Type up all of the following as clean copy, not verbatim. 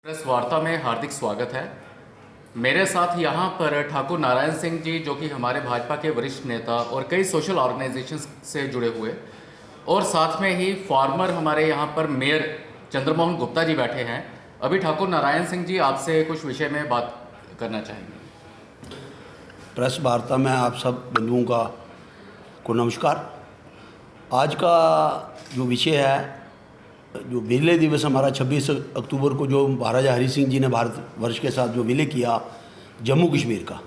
Press वार्ता में हार्दिक स्वागत है। मेरे साथ यहाँ पर ठाकुर नारायण सिंह जी, जो कि हमारे भाजपा के वरिष्ठ नेता और कई सोशल ऑर्गेनाइजेशंस से जुड़े हुए, और साथ में ही फार्मर हमारे यहाँ पर मेयर चंद्रमोहन गुप्ता जी बैठे हैं। अभी ठाकुर नारायण सिंह जी आपसे कुछ विषय में बात करना चाहेंगे। प्रेस वार्ता में आप सब बंधुओं को नमस्कार। आज का जो विषय है, जो विलय दिवस हमारा 26 अक्टूबर को जो महाराजा हरि सिंह जी ने भारतवर्ष के साथ जो विलय किया जम्मू कश्मीर का,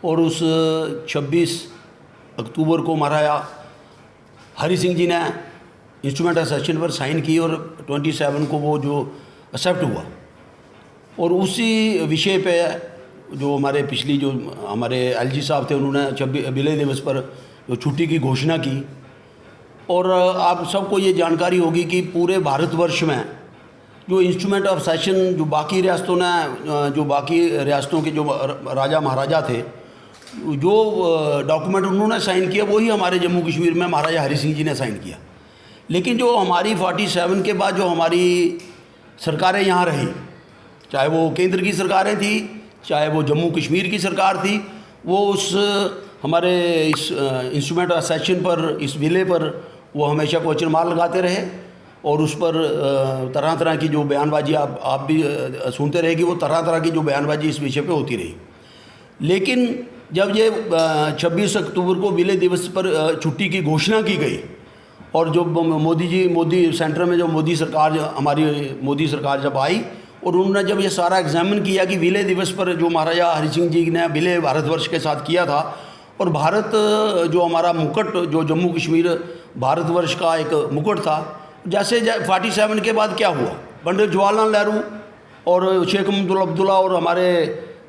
और उस 26 अक्टूबर को महाराजा हरि सिंह जी ने इंस्ट्रूमेंट ऑफ सेशन पर साइन की और 27 को वो जो एक्सेप्ट हुआ। और उसी विषय पे जो हमारे पिछली जो हमारे एलजी साहब थे, उन्होंने विलय दिवस पर जो छुट्टी की घोषणा की। और आप सबको ये जानकारी होगी कि पूरे भारतवर्ष में जो इंस्ट्रूमेंट ऑफ सेशन जो बाकी रियासतों ने, जो बाकी रियासतों के जो राजा महाराजा थे, जो डॉक्यूमेंट उन्होंने साइन किया वही हमारे जम्मू कश्मीर में महाराजा हरि सिंह जी ने साइन किया। लेकिन जो हमारी 47 के बाद जो हमारी सरकारें यहाँ रही, चाहे वो केंद्र की सरकारें थी, चाहे वो जम्मू कश्मीर की सरकार थी, वो उस हमारे इस इंस्ट्रूमेंट ऑफ सेशन पर, इस विलय पर वो हमेशा क्वेश्चन मार्क लगाते रहे। और उस पर तरह तरह की जो बयानबाजी आप भी सुनते रहे कि वो तरह तरह की जो बयानबाजी इस विषय पे होती रही। लेकिन जब ये 26 अक्टूबर को विलय दिवस पर छुट्टी की घोषणा की गई, और जो मोदी सेंटर में जो मोदी सरकार, हमारी मोदी सरकार जब आई, और उन्होंने जब ये सारा एग्जामिन किया कि विलय दिवस पर जो महाराजा हरि सिंह जी ने विलय भारतवर्ष के साथ किया था, और भारत जो हमारा मुकुट, जो जम्मू कश्मीर भारतवर्ष का एक मुकुट था, जैसे 47 के बाद क्या हुआ, पंडित जवाहरलाल नेहरू और शेख अब्दुल्ला और हमारे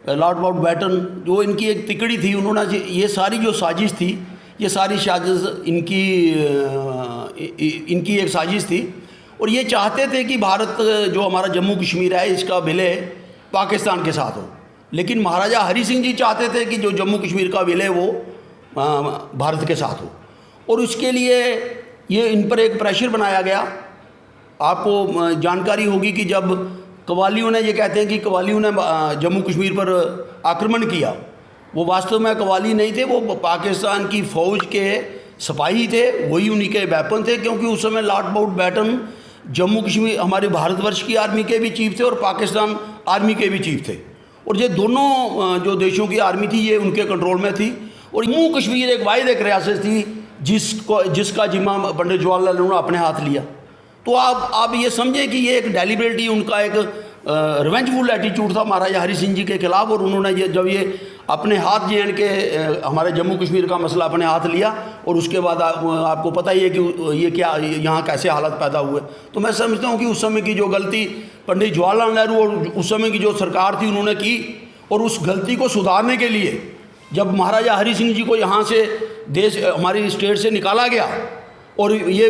लॉर्ड माउंटबेटन, जो इनकी एक तिकड़ी थी, उन्होंने ये सारी जो साजिश थी, ये सारी साजिश इनकी एक साजिश थी। और ये चाहते थे कि भारत जो हमारा जम्मू कश्मीर है, इसका विलय पाकिस्तान के साथ हो। लेकिन महाराजा हरि सिंह जी चाहते थे कि जो जम्मू कश्मीर का विलय वो भारत के साथ हो, और उसके लिए ये इन पर एक प्रेशर बनाया गया। आपको जानकारी होगी कि जब कव्वालियों ने, ये कहते हैं कि कव्वालियों ने जम्मू कश्मीर पर आक्रमण किया, वो वास्तव में कव्वाली नहीं थे, वो पाकिस्तान की फ़ौज के सिपाही थे, वही उन्हीं के वेपन थे। क्योंकि उस समय लॉर्ड माउंटबेटन जम्मू कश्मीर हमारे भारतवर्ष की आर्मी के भी चीफ थे और पाकिस्तान आर्मी के भी चीफ थे, और ये दोनों जो देशों की आर्मी थी ये उनके कंट्रोल में थी। और जम्मू कश्मीर एक वाहिद एक रियासत थी जिसका जिम्मा पंडित जवाहरलाल नेहरू ने अपने हाथ लिया। तो आप ये समझें कि ये एक डेलिबरेटली उनका एक रिवेंजफुल एटीट्यूड था महाराजा हरि सिंह जी के खिलाफ। और उन्होंने जब ये अपने हाथ JN के हमारे जम्मू कश्मीर का मसला अपने हाथ लिया, और उसके बाद आपको पता ही है कि ये क्या यहाँ कैसे हालत पैदा हुए। तो मैं समझता हूँ कि उस समय की जो गलती पंडित जवाहरलाल नेहरू और उस समय की जो सरकार थी उन्होंने की, और उस गलती को सुधारने के लिए जब महाराजा हरि सिंह जी को यहाँ से देश, हमारी स्टेट से निकाला गया, और ये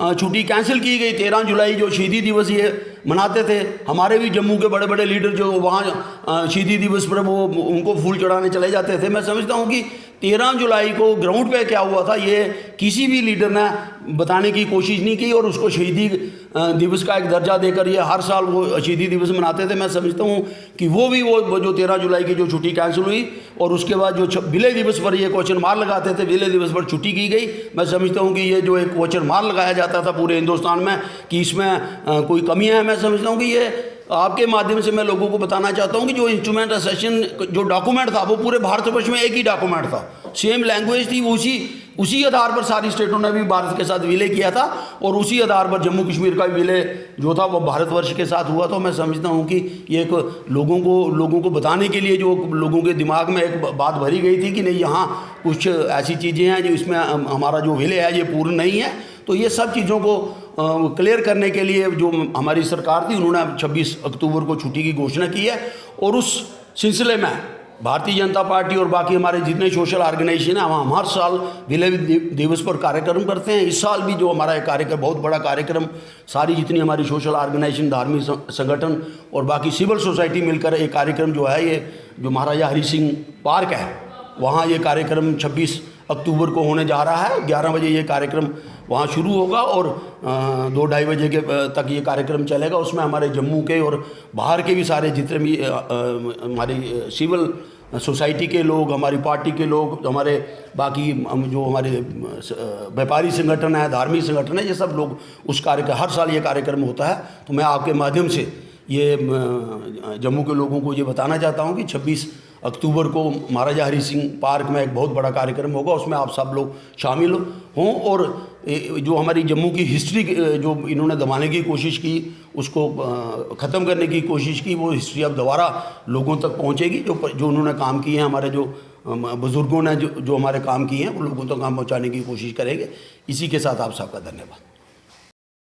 छुट्टी कैंसिल की गई, 13 जुलाई जो शहीदी दिवस ये मनाते थे, हमारे भी जम्मू के बड़े बड़े लीडर जो वहाँ शहीदी दिवस पर वो उनको फूल चढ़ाने चले जाते थे। मैं समझता हूँ कि 13 जुलाई को ग्राउंड पे क्या हुआ था ये किसी भी लीडर ने बताने की कोशिश नहीं की, और उसको शहीदी दिवस का एक दर्जा देकर ये हर साल वो शहीदी दिवस मनाते थे। मैं समझता हूँ कि वो जो 13 जुलाई की जो छुट्टी कैंसिल हुई, और उसके बाद जो विलय दिवस पर ये क्वेश्चन मार्क लगाते थे, विलय दिवस पर छुट्टी की गई। मैं समझता हूँ कि ये जो एक क्वेश्चन मार्क लगाया जाता था पूरे हिंदुस्तान में कि इसमें कोई कमियाँ हैं, मैं समझता हूँ कि ये आपके माध्यम से मैं लोगों को बताना चाहता हूँ कि जो इंस्ट्रूमेंट ऑफ सेशन जो डॉक्यूमेंट था वो पूरे भारतवर्ष में एक ही डॉक्यूमेंट था, सेम लैंग्वेज थी, उसी आधार पर सारी स्टेटों ने भी भारत के साथ विलय किया था, और उसी आधार पर जम्मू कश्मीर का विलय जो था वो भारतवर्ष के साथ हुआ। तो मैं समझता हूँ कि ये एक लोगों को बताने के लिए जो लोगों के दिमाग में एक बात भरी गई थी कि नहीं, यहाँ कुछ ऐसी चीज़ें हैं जो इसमें हमारा जो विलय है ये पूर्ण नहीं है। तो ये सब चीज़ों को क्लियर करने के लिए जो हमारी सरकार थी, उन्होंने 26 अक्टूबर को छुट्टी की घोषणा की है। और उस सिलसिले में भारतीय जनता पार्टी और बाकी हमारे जितने सोशल ऑर्गेनाइजेशन हैं, हम हर साल विलय दिवस पर कार्यक्रम करते हैं। इस साल भी जो हमारा एक कार्यक्रम, बहुत बड़ा कार्यक्रम, सारी जितनी हमारी सोशल ऑर्गेनाइजेशन, धार्मिक संगठन और बाकी सिविल सोसाइटी मिलकर एक कार्यक्रम जो है, ये जो महाराजा हरि सिंह पार्क है, वहाँ ये कार्यक्रम 26 अक्टूबर को होने जा रहा है। 11 बजे ये कार्यक्रम वहाँ शुरू होगा और 2-2:30 बजे के तक ये कार्यक्रम चलेगा। उसमें हमारे जम्मू के और बाहर के भी सारे जितने भी हमारी सिविल सोसाइटी के लोग, हमारी पार्टी के लोग, हमारे बाकी जो हमारे व्यापारी संगठन है, धार्मिक संगठन है, ये सब लोग उस हर साल ये कार्यक्रम होता है। तो मैं आपके माध्यम से ये जम्मू के लोगों को ये बताना चाहता हूँ कि 26 अक्टूबर को महाराजा हरि सिंह पार्क में एक बहुत बड़ा कार्यक्रम होगा, उसमें आप सब लोग शामिल हों और जो हमारी जम्मू की हिस्ट्री जो इन्होंने दबाने की कोशिश की, उसको ख़त्म करने की कोशिश की, वो हिस्ट्री अब दोबारा लोगों तक पहुंचेगी। जो उन्होंने काम किए हैं, हमारे जो बुज़ुर्गों ने जो हमारे काम किए हैं, वो लोगों तक काम पहुंचाने की कोशिश करेंगे। इसी के साथ आप सबका धन्यवाद।